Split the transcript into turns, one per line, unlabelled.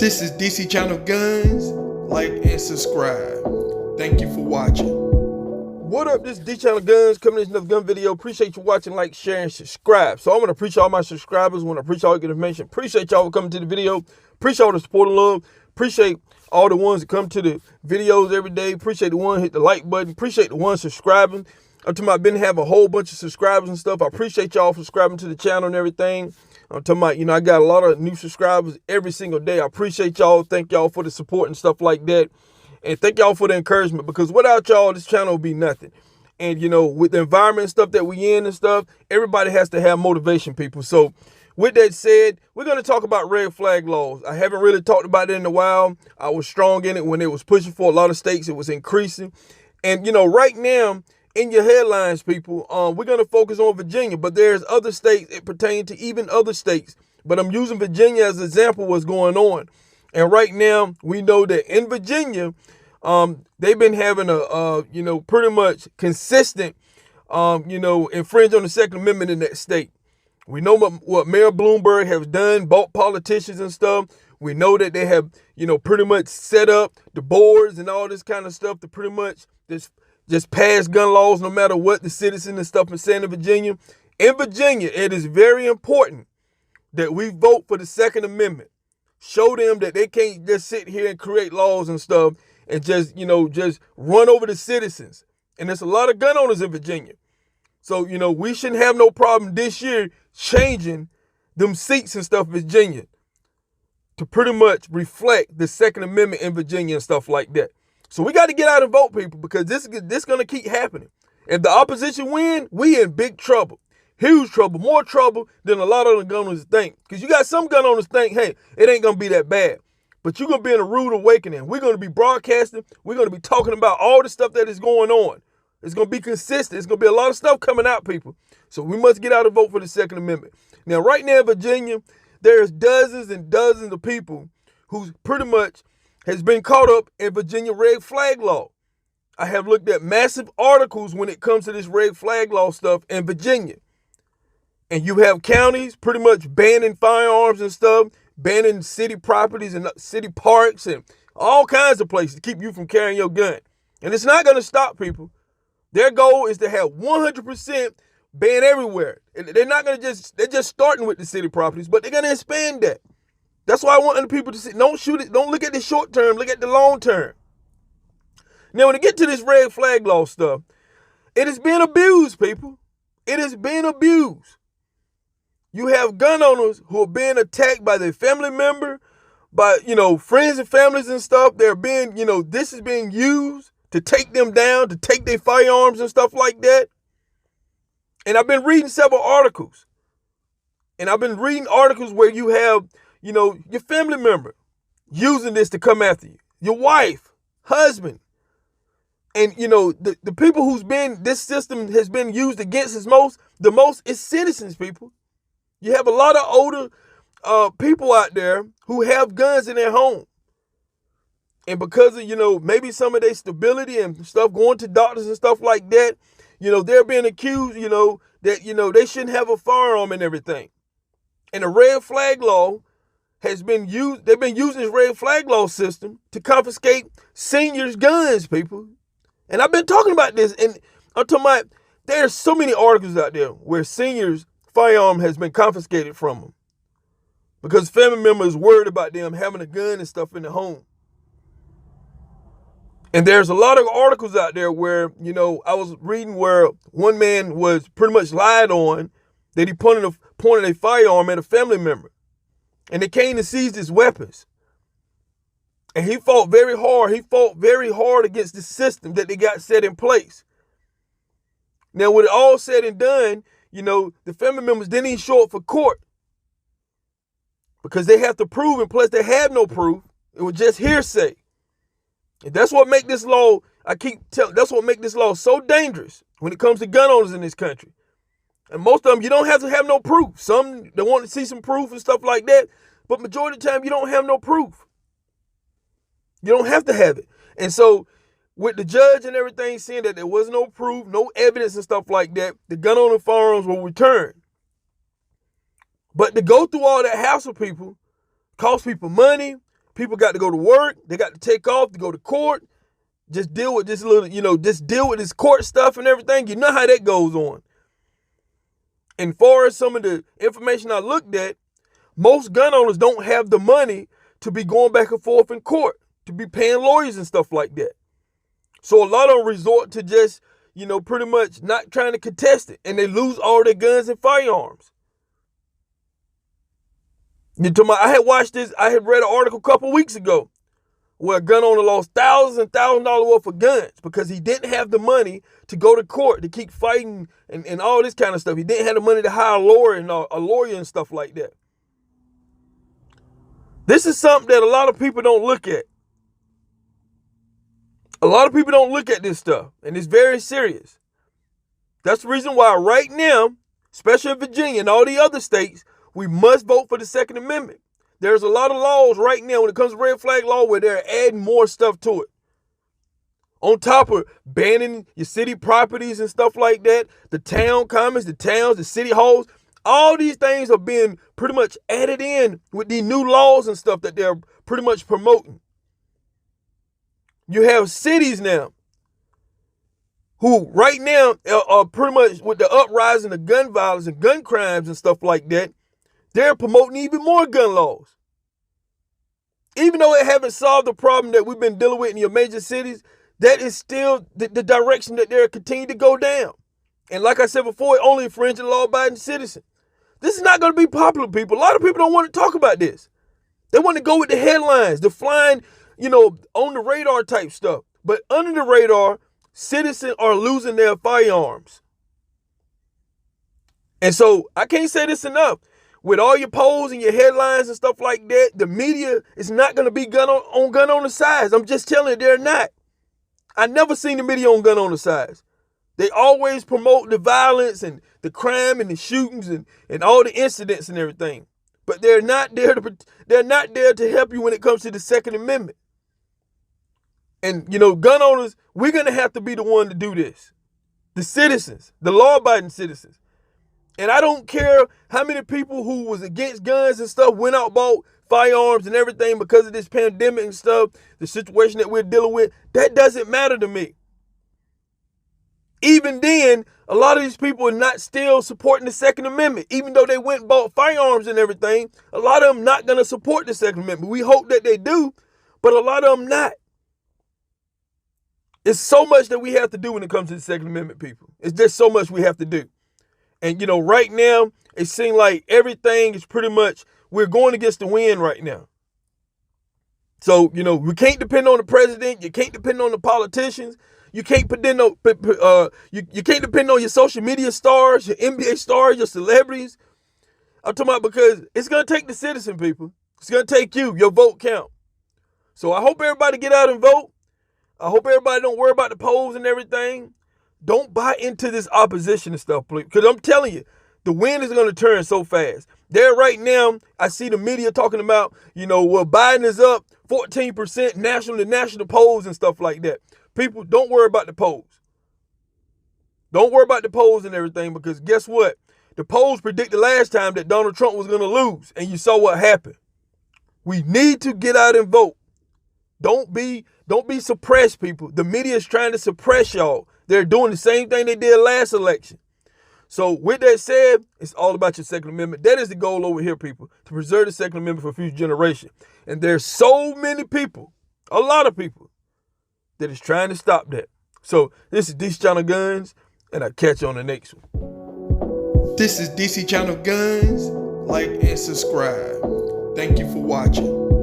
This is DC Channel Guns. Like and subscribe. Thank you for watching.
What up? This is D Channel Guns coming in another gun video. Appreciate you watching, like, share, and subscribe. So I want to appreciate all my subscribers. I want to appreciate all your information. Appreciate y'all for coming to the video. Appreciate all the support and love. Appreciate all the ones that come to the videos every day. Appreciate the one hit the like button. Appreciate the ones subscribing. I'm talking about been having a whole bunch of subscribers and stuff. I appreciate y'all for subscribing to the channel and everything. I'm talking about, I got a lot of new subscribers every single day. I appreciate y'all. Thank y'all for the support and stuff like that. And thank y'all for the encouragement, because without y'all, this channel would be nothing. And, with the environment and stuff that we in and stuff, everybody has to have motivation, people. So with that said, we're going to talk about red flag laws. I haven't really talked about it in a while. I was strong in it when it was pushing for a lot of states. It was increasing. And, right now, in your headlines, people, we're going to focus on Virginia, but there's other states that pertain to even other states. But I'm using Virginia as an example of what's going on. And right now, we know that in Virginia, they've been having a, pretty much consistent, infringe on the Second Amendment in that state. We know what Mayor Bloomberg has done, bought politicians and stuff. We know that they have, pretty much set up the boards and all this kind of stuff to pretty much just pass gun laws no matter what the citizens and stuff are saying in Virginia. In Virginia, it is very important that we vote for the Second Amendment. Show them that they can't just sit here and create laws and stuff and just run over the citizens. And there's a lot of gun owners in Virginia. So, we shouldn't have no problem this year changing them seats and stuff in Virginia to pretty much reflect the Second Amendment in Virginia and stuff like that. So we got to get out and vote, people, because this is going to keep happening. If the opposition win, we in big trouble. Huge trouble, more trouble than a lot of the gun owners think. Because you got some gun owners think, hey, it ain't going to be that bad. But you're going to be in a rude awakening. We're going to be broadcasting. We're going to be talking about all the stuff that is going on. It's going to be consistent. It's going to be a lot of stuff coming out, people. So we must get out and vote for the Second Amendment. Now, right now in Virginia, there's dozens and dozens of people who pretty much has been caught up in Virginia red flag law. I have looked at massive articles when it comes to this red flag law stuff in Virginia. And you have counties pretty much banning firearms and stuff, banning city properties and city parks and all kinds of places to keep you from carrying your gun. And it's not going to stop, people. Their goal is to have 100% ban everywhere. And they're not going to they're just starting with the city properties, but they're going to expand that. That's why I want other people to see. Don't shoot it. Don't look at the short term. Look at the long term. Now, when it get to this red flag law stuff, it is being abused, people. It is being abused. You have gun owners who are being attacked by their family member, by, friends and families and stuff. They're being, this is being used to take them down, to take their firearms and stuff like that. And I've been reading several articles. And I've been reading articles where you have, your family member using this to come after you. Your wife, husband. And, the people this system has been used against the most is citizens, people. You have a lot of older people out there who have guns in their home. And because of, maybe some of their stability and stuff, going to doctors and stuff like that, they're being accused, that, they shouldn't have a firearm and everything. And the red flag law has been used. They've been using this red flag law system to confiscate seniors' guns, people. And I've been talking about this, and I'm talking about there's so many articles out there where seniors' firearm has been confiscated from them because family members worried about them having a gun and stuff in the home. And there's a lot of articles out there where, I was reading where one man was pretty much lied on that he pointed a firearm at a family member. And they came and seized his weapons. And he fought very hard. He fought very hard against the system that they got set in place. Now, with it all said and done, the family members didn't even show up for court because they have to prove, and plus they have no proof. It was just hearsay. And that's what make this law, that's what make this law so dangerous when it comes to gun owners in this country. And most of them, you don't have to have no proof. Some, they want to see some proof and stuff like that. But majority of the time, you don't have no proof. You don't have to have it. And so with the judge and everything saying that there was no proof, no evidence and stuff like that, the gun owner firearms will return. But to go through all that hassle, people, cost people money, People got to go to work. They got to take off to go to court. Just deal with this little, just deal with this court stuff and everything. You know how that goes on. And far as some of the information I looked at, most gun owners don't have the money to be going back and forth in court, to be paying lawyers and stuff like that. So a lot of them resort to just, pretty much not trying to contest it. And they lose all their guns and firearms. I had read an article a couple weeks ago where a gun owner lost thousands and $1,000s worth of guns because he didn't have the money to go to court to keep fighting and all this kind of stuff. He didn't have the money to hire a lawyer and stuff like that. This is something that a lot of people don't look at. A lot of people don't look at this stuff, and it's very serious. That's the reason why right now, especially in Virginia and all the other states, we must vote for the Second Amendment. There's a lot of laws right now when it comes to red flag law where they're adding more stuff to it. On top of banning your city properties and stuff like that, the town commons, the towns, the city halls, all these things are being pretty much added in with these new laws and stuff that they're pretty much promoting. You have cities now who right now are pretty much with the uprising of gun violence and gun crimes and stuff like that, they're promoting even more gun laws. Even though it haven't solved the problem that we've been dealing with in your major cities, that is still the direction that they're continuing to go down. And like I said before, it only infringes the law-abiding citizen. This is not going to be popular, people. A lot of people don't want to talk about this. They want to go with the headlines, the flying, on the radar type stuff. But under the radar, citizens are losing their firearms. And so I can't say this enough. With all your polls and your headlines and stuff like that, the media is not going to be gun on the sides. I'm just telling you, they're not. I never seen the media on gun on the sides. They always promote the violence and the crime and the shootings and all the incidents and everything. But they're not there to help you when it comes to the Second Amendment. And, gun owners, we're going to have to be the one to do this. The citizens, the law-abiding citizens. And I don't care how many people who was against guns and stuff went out, bought firearms and everything because of this pandemic and stuff, the situation that we're dealing with. That doesn't matter to me. Even then, a lot of these people are not still supporting the Second Amendment. Even though they went and bought firearms and everything, a lot of them not going to support the Second Amendment. We hope that they do, but a lot of them not. It's so much that we have to do when it comes to the Second Amendment, people. It's just so much we have to do. And, right now, it seems like everything is pretty much, we're going against the wind right now. So, we can't depend on the president. You can't depend on the politicians. You can't depend on, you can't depend on your social media stars, your NBA stars, your celebrities. I'm talking about because it's going to take the citizen, people. It's going to take you. Your vote count. So I hope everybody get out and vote. I hope everybody don't worry about the polls and everything. Don't buy into this opposition and stuff, please. Because I'm telling you, the wind is going to turn so fast. There right now, I see the media talking about, Biden is up 14% national polls and stuff like that. People, don't worry about the polls. Don't worry about the polls and everything because guess what? The polls predicted last time that Donald Trump was going to lose, and you saw what happened. We need to get out and vote. Don't be suppressed, people. The media is trying to suppress y'all. They're doing the same thing they did last election. So with that said, it's all about your Second Amendment. That is the goal over here, people, to preserve the Second Amendment for future generations. And there's so many people, a lot of people, that is trying to stop that. So this is DC Channel Guns, and I'll catch you on the next one.
This is DC Channel Guns. Like and subscribe. Thank you for watching.